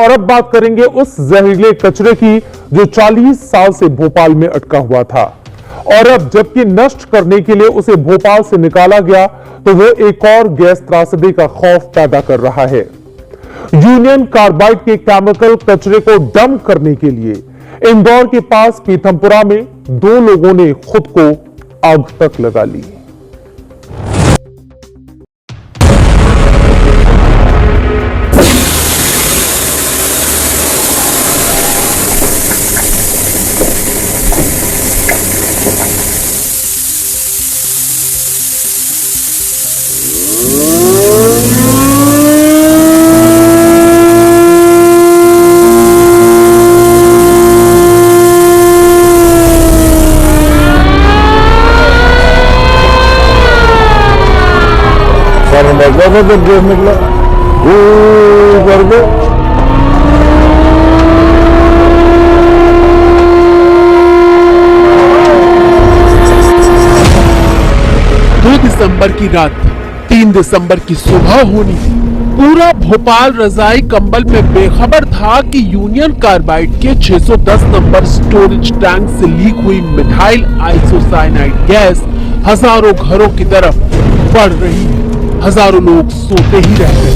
और अब बात करेंगे उस जहरीले कचरे की जो 40 साल से भोपाल में अटका हुआ था और अब जबकि नष्ट करने के लिए उसे भोपाल से निकाला गया तो वो एक और गैस त्रासदी का खौफ पैदा कर रहा है। यूनियन कार्बाइड के केमिकल कचरे को डंप करने के लिए इंदौर के पास पीथमपुरा में 2 लोगों ने खुद को आग तक लगा ली। गैस निकला करके दिसंबर की रात 3 दिसंबर की सुबह होनी थी। पूरा भोपाल रजाई कंबल में बेखबर था कि यूनियन कार्बाइड के 610 नंबर स्टोरेज टैंक से लीक हुई मिथाइल आइसोसाइनाइड गैस हजारों घरों की तरफ बढ़ रही है। हजारों लोग सोते ही रह गए।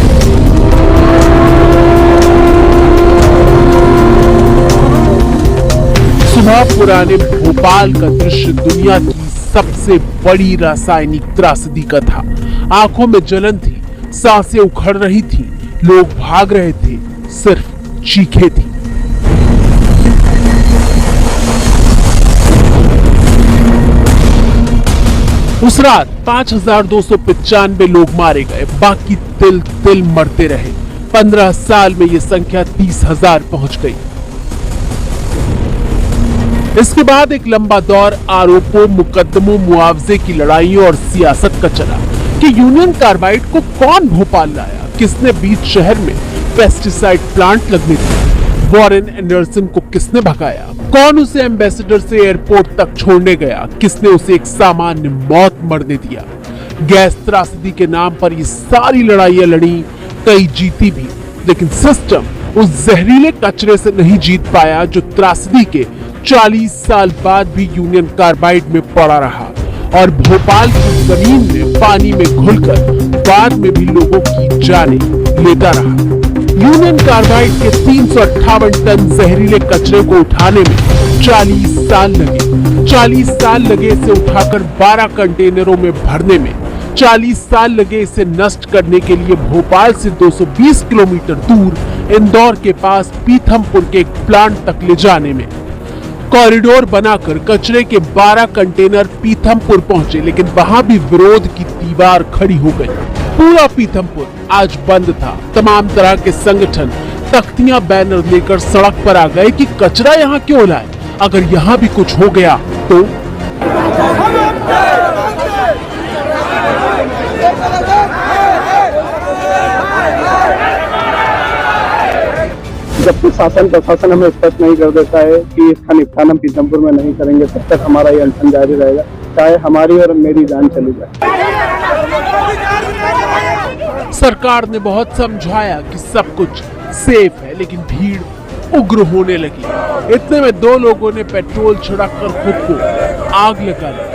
सुबह पुराने भोपाल का दृश्य दुनिया की सबसे बड़ी रासायनिक त्रासदी का था। आंखों में जलन थी, सांसें उखड़ रही थी, लोग भाग रहे थे, सिर्फ चीखें थी। उस रात 5295 लोग मारे गए, बाकी तिल तिल मरते रहे। 15 साल में ये संख्या 30,000 पहुंच गई। इसके बाद एक लंबा दौर आरोपों, मुकदमों, मुआवजे की लड़ाइयों और सियासत का चला कि यूनियन कार्बाइड को कौन भोपाल लाया, किसने बीच शहर में पेस्टिसाइड प्लांट लगने दिए, वॉरेन एंडरसन को किसने भगाया, कौन उसे एम्बेसडर से एयरपोर्ट तक छोड़ने गया, किसने उसे एक सामान्य मौत मरने दिया। गैस त्रासदी के नाम पर ये सारी लड़ाइयां लड़ी, कई जीती भी, लेकिन सिस्टम उस जहरीले कचरे से नहीं जीत पाया जो त्रासदी के 40 साल बाद भी यूनियन कार्बाइड में पड़ा रहा और भोपाल की जमीन में पानी में घुलकर बाद में भी लोगों की जानें लेता रहा। यूनियन कार्बाइड के 358 टन जहरीले कचरे को उठाने में 40 साल लगे। 40 साल लगे इसे उठाकर 12 कंटेनरों में भरने में। 40 साल लगे इसे नष्ट करने के लिए भोपाल से 220 किलोमीटर दूर इंदौर के पास पीथमपुर के एक प्लांट तक ले जाने में। कॉरिडोर बनाकर कचरे के 12 कंटेनर पीथमपुर पहुंचे, लेकिन वहां भी विरोध की दीवार खड़ी हो गई। पूरा पीथमपुर आज बंद था। तमाम तरह के संगठन तख्तियां, बैनर लेकर सड़क पर आ गए कि कचरा यहाँ क्यों लाए, अगर यहाँ भी कुछ हो गया तो। जब तक शासन प्रशासन हमें स्पष्ट नहीं कर देता है कि इसका निपटान हम पीथमपुर में नहीं करेंगे, तब तक हमारा ये अनशन जारी रहेगा, चाहे हमारी और मेरी जान चली जाए। सरकार ने बहुत समझाया कि सब कुछ सेफ है, लेकिन भीड़ उग्र होने लगी। इतने में 2 लोगों ने पेट्रोल छिड़ककर खुद को आग लगा ली।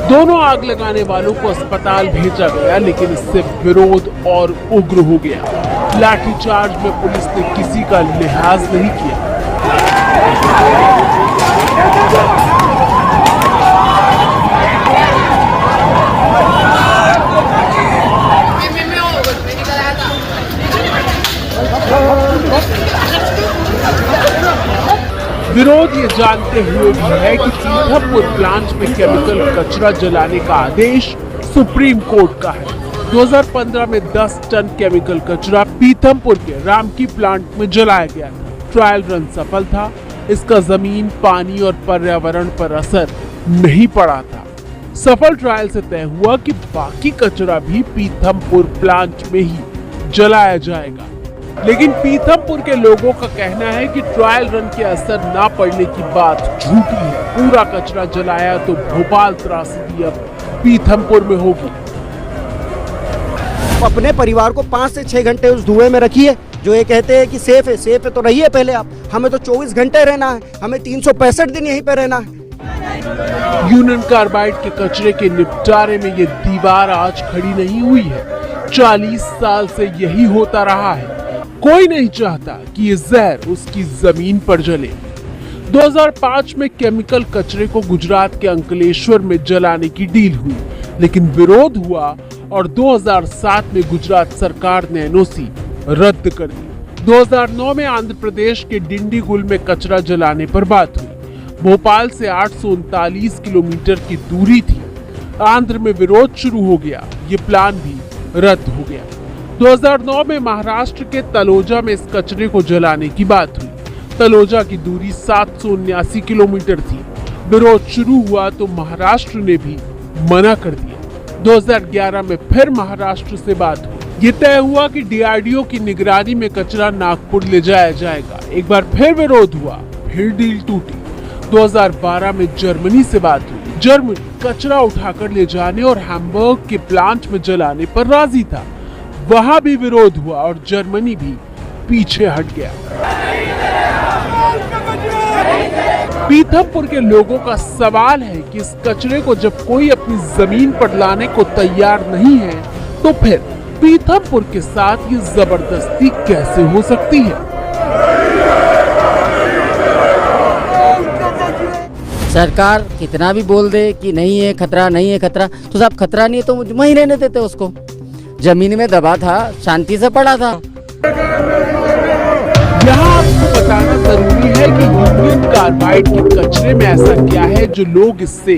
दोनों आग लगाने वालों को अस्पताल भेजा गया, लेकिन इससे विरोध और उग्र हो गया। लाठीचार्ज में पुलिस ने किसी का लिहाज नहीं किया। विरोध ये जानते हुए भी है कि पीथमपुर प्लांट में केमिकल कचरा जलाने का आदेश सुप्रीम कोर्ट का है। 2015 में 10 टन केमिकल कचरा पीथमपुर के रामकी प्लांट में जलाया गया था। ट्रायल रन सफल था। इसका जमीन, पानी और पर्यावरण पर असर नहीं पड़ा था। सफल ट्रायल से तय हुआ कि बाकी कचरा भी पीथमपुर प्लांट में ही जलाया जाएगा। लेकिन पीथमपुर के लोगों का कहना है कि ट्रायल रन के असर ना पड़ने की बात झूठी है। पूरा कचरा जलाया तो भोपाल त्रासदी अब पीथमपुर में होगी। अपने परिवार को 5 से 6 घंटे उस धुएं में रखिए। जो ये कहते हैं कि सेफ है तो रहिए पहले आप। हमें तो 24 घंटे रहना है, हमें 365 दिन यहीं पे रहना है। यूनियन कार्बाइड के कचरे के निपटारे में ये दीवार आज खड़ी नहीं हुई है, 40 साल से यही होता रहा है। कोई नहीं चाहता कि ये जहर उसकी जमीन पर जले। 2005 में केमिकल कचरे को गुजरात के अंकलेश्वर में जलाने की डील हुई, लेकिन विरोध हुआ और 2007 में गुजरात सरकार ने एनओसी रद्द कर दी। 2009 में आंध्र प्रदेश के डिंडीगुल में कचरा जलाने पर बात हुई। भोपाल से 839 किलोमीटर की दूरी थी। आंध्र में विरोध शुरू हो गया, ये प्लान भी रद्द हो गया। 2009 में महाराष्ट्र के तलोजा में इस कचरे को जलाने की बात हुई। तलोजा की दूरी 779 किलोमीटर थी। विरोध शुरू हुआ तो महाराष्ट्र ने भी मना कर दिया। 2011 में फिर महाराष्ट्र से बात हुई। ये तय हुआ कि डीआरडीओ की निगरानी में कचरा नागपुर ले जाया जाएगा। एक बार फिर विरोध हुआ, फिर डील टूटी। 2012 में जर्मनी से बात हुई। जर्मनी कचरा उठाकर ले जाने और हैम्बर्ग के प्लांट में जलाने पर राजी था। वहां भी विरोध हुआ और जर्मनी भी पीछे हट गया। पीथमपुर के लोगों का सवाल है कि इस कचरे को जब कोई अपनी जमीन पर लाने को तैयार नहीं है, तो फिर पीथमपुर के साथ ये जबरदस्ती कैसे हो सकती है? सरकार कितना भी बोल दे कि नहीं है खतरा, नहीं है खतरा, तो साहब खतरा नहीं है तो वहीं रहने देते उसको। जमीन में दबा था, शांति से पड़ा था। यहाँ आपको बताना जरूरी है कि यूनियन कार्बाइड के कचरे में ऐसा क्या है जो लोग इससे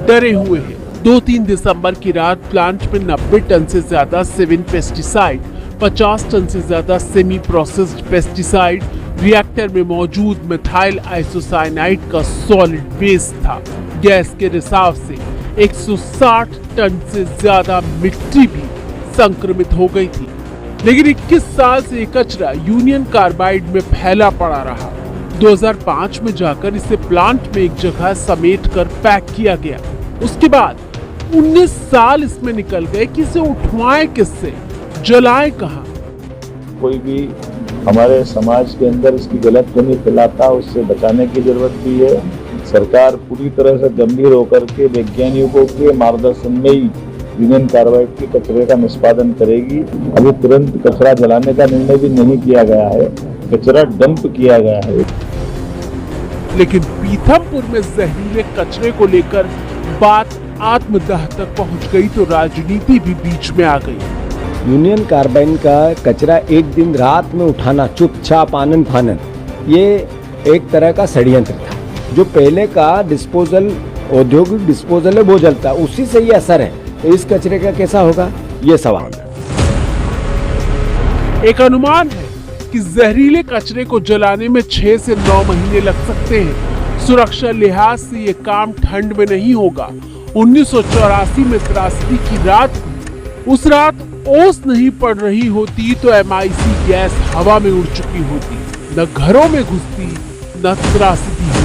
डरे हुए हैं। 2-3 दिसंबर की रात प्लांट में 90 टन से ज्यादा सिविन पेस्टिसाइड, 50 टन से ज्यादा सेमी प्रोसेस्ड पेस्टिसाइड, रिएक्टर में मौजूद मिथाइल आइसोसाइनाइड का सॉलिड वेस्ट था। गैस के रिसाव से 160 टन से ज्यादा मिट्टी भी संक्रमित हो गई थी। लेकिन 21 साल से ये कचरा यूनियन कार्बाइड में फैला पड़ा रहा। 2005 में जाकर इसे प्लांट में एक जगह समेट कर पैक किया गया। उसके बाद 19 साल इसमें निकल गए कि इसे उठवाएं किससे, जलाएं कहां? कोई भी हमारे समाज के अंदर इसकी गलतफहमी फैलाता, उससे बचाने की जरूरत भी है। सरकार पूरी तरह से गंभीर होकर के वैज्ञानिकों के मार्गदर्शन में ही यूनियन कार्बाइड के कचरे का निष्पादन करेगी। अभी तुरंत कचरा जलाने का निर्णय भी नहीं किया गया है, कचरा डंप किया गया है। लेकिन पीथमपुर में जहरीले कचरे को लेकर बात आत्मदाह तक पहुंच गई तो राजनीति भी बीच में आ गई। यूनियन कार्बाइड का कचरा एक दिन रात में उठाना, चुपचाप आनन फानन, ये एक तरह का षड्यंत्र था। जो पहले का डिस्पोजल, औद्योगिक डिस्पोजल है वो जलता, उसी से ये असर है। तो इस कचरे का कैसा होगा, ये सवाल है। एक अनुमान है कि जहरीले कचरे को जलाने में 6 से 9 महीने लग सकते हैं। सुरक्षा लिहाज से ये काम ठंड में नहीं होगा। 1984 में त्रासदी की रात, उस रात ओस नहीं पड़ रही होती तो MIC गैस हवा में उड़ चुकी होती, न घरों में घुसती, न त्रासदी।